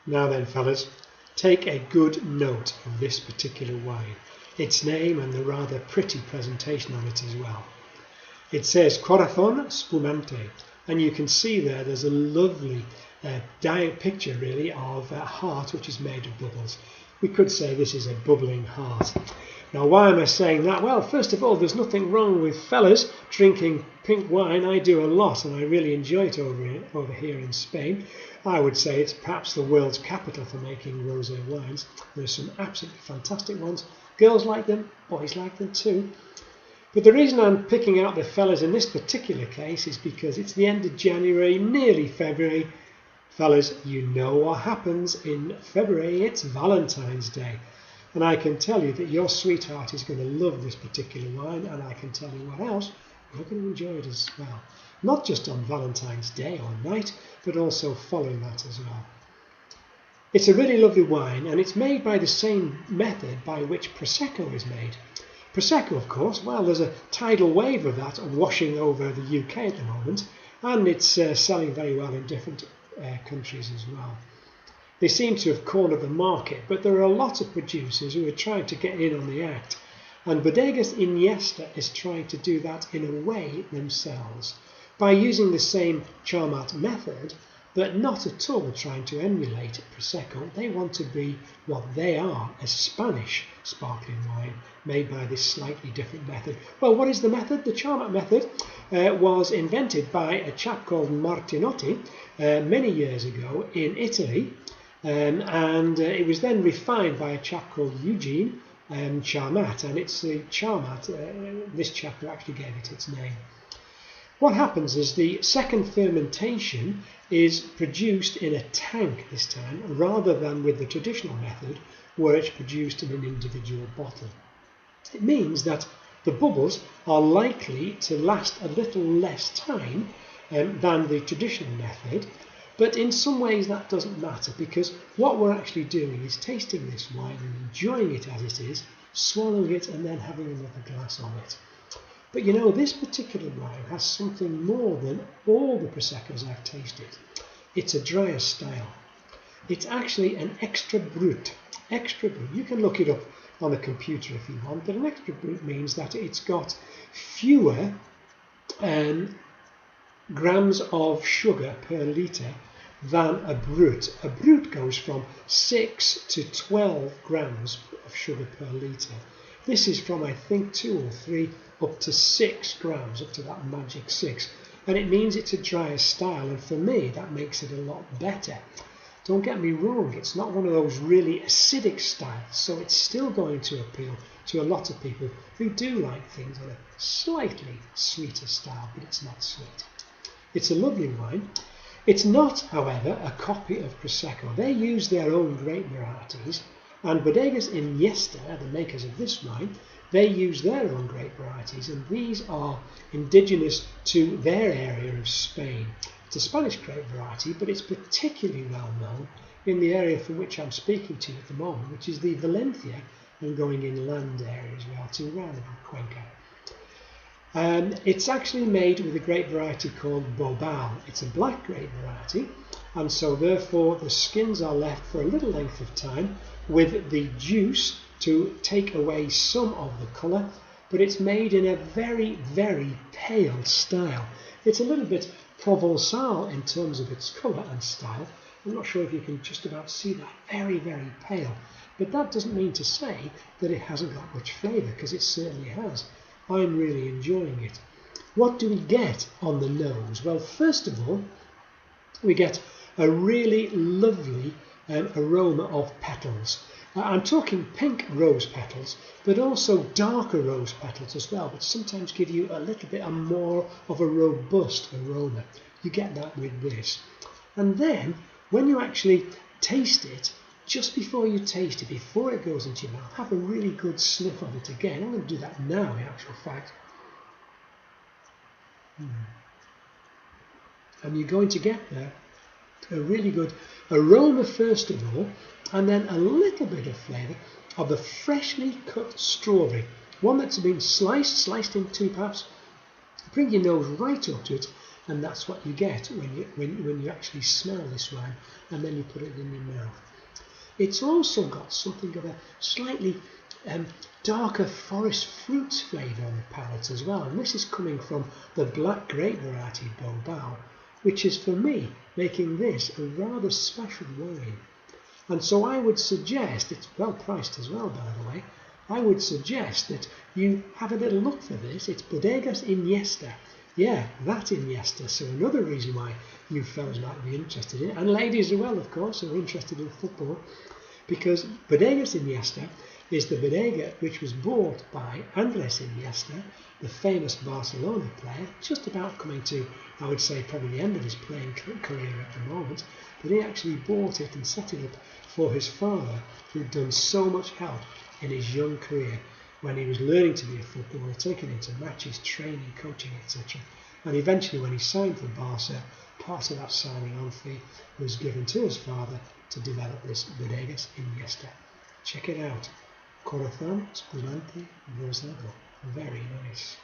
Now then, fellas, take a good note of this particular wine, its name and the rather pretty presentation on it as well. It says Corazon Spumante, and you can see there's a lovely picture really of a heart which is made of bubbles. We could say this is a bubbling heart. Now, why am I saying that? Well, first of all, there's nothing wrong with fellas drinking pink wine. I do a lot and I really enjoy it over here in Spain. I would say it's perhaps the world's capital for making rosé wines. There's some absolutely fantastic ones. Girls like them, boys like them too. But the reason I'm picking out the fellas in this particular case is because it's the end of January, nearly February. Fellas, you know what happens in February. It's Valentine's Day. And I can tell you that your sweetheart is going to love this particular wine, and I can tell you what else, you're going to enjoy it as well. Not just on Valentine's Day or night, but also following that as well. It's a really lovely wine, and it's made by the same method by which Prosecco is made. Prosecco, of course, well, there's a tidal wave of that washing over the UK at the moment, and it's selling very well in different countries as well. They seem to have cornered the market, but there are a lot of producers who are trying to get in on the act, and Bodegas Iniesta is trying to do that in a way themselves by using the same Charmat method, but not at all trying to emulate Prosecco. They want to be what they are, a Spanish sparkling wine made by this slightly different method. Well, what is the method? The Charmat method was invented by a chap called Martinotti many years ago in Italy, and it was then refined by a chap called Eugene Charmat, and it's the Charmat, this chap who actually gave it its name. What happens is the second fermentation is produced in a tank this time, rather than with the traditional method where it's produced in an individual bottle. It means that the bubbles are likely to last a little less time than the traditional method, but in some ways that doesn't matter, because what we're actually doing is tasting this wine and enjoying it as it is, swallowing it and then having another glass of it. But you know, this particular wine has something more than all the Proseccos I've tasted. It's a drier style. It's actually an extra brut. Extra brut. You can look it up on a computer if you want, but an extra brut means that it's got fewer grams of sugar per litre than a brut. A brut goes from 6 to 12 grams of sugar per litre. This is from, I think, 2 or 3 up to 6 grams, up to that magic 6. And it means it's a drier style, and for me that makes it a lot better. Don't get me wrong, it's not one of those really acidic styles, so it's still going to appeal to a lot of people who do like things in a slightly sweeter style, but it's not sweet. It's a lovely wine. It's not, however, a copy of Prosecco. They use their own grape varieties, and Bodegas Iniesta, the makers of this wine, they use their own grape varieties, and these are indigenous to their area of Spain. It's a Spanish grape variety, but it's particularly well known in the area from which I'm speaking to you at the moment, which is the Valencia and going inland area as well, to around about Cuenca. It's actually made with a grape variety called Bobal. It's a black grape variety, and so therefore the skins are left for a little length of time with the juice to take away some of the colour, but it's made in a very, very pale style. It's a little bit Provençal in terms of its colour and style. I'm not sure if you can just about see that. Very, very pale. But that doesn't mean to say that it hasn't got much flavour, because it certainly has. I'm really enjoying it. What do we get on the nose? Well, first of all, we get a really lovely aroma of petals. I'm talking pink rose petals, but also darker rose petals as well, which sometimes give you a little bit more of a robust aroma. You get that with this. And then, when you actually taste it, just before you taste it, before it goes into your mouth, have a really good sniff of it again. I'm going to do that now, in actual fact. And you're going to get there a really good aroma first of all, and then a little bit of flavour of the freshly cut strawberry, one that's been sliced in two perhaps. Bring your nose right up to it, and that's what you get when you actually smell this wine, and then you put it in your mouth. It's also got something of a slightly darker forest fruits flavour on the palate as well, and this is coming from the black grape variety Bilbao, which is for me making this a rather special wine. And so I would suggest, it's well priced as well by the way, I would suggest that you have a little look for this. It's Bodegas Iniesta. Yeah, that Iniesta. So another reason why you fellas might be interested in it, and ladies as well, of course, who are interested in football, because Bodegas Iniesta is the bodega which was bought by Andres Iniesta, the famous Barcelona player, just about coming to, I would say, probably the end of his playing career at the moment, but he actually bought it and set it up for his father, who'd done so much help in his young career when he was learning to be a footballer, taken into matches, training, coaching, etc. And eventually when he signed for Barca, part of that signing on fee was given to his father to develop this Bodegas Iniesta. Check it out. Corazon Spumante Rosado. Very nice.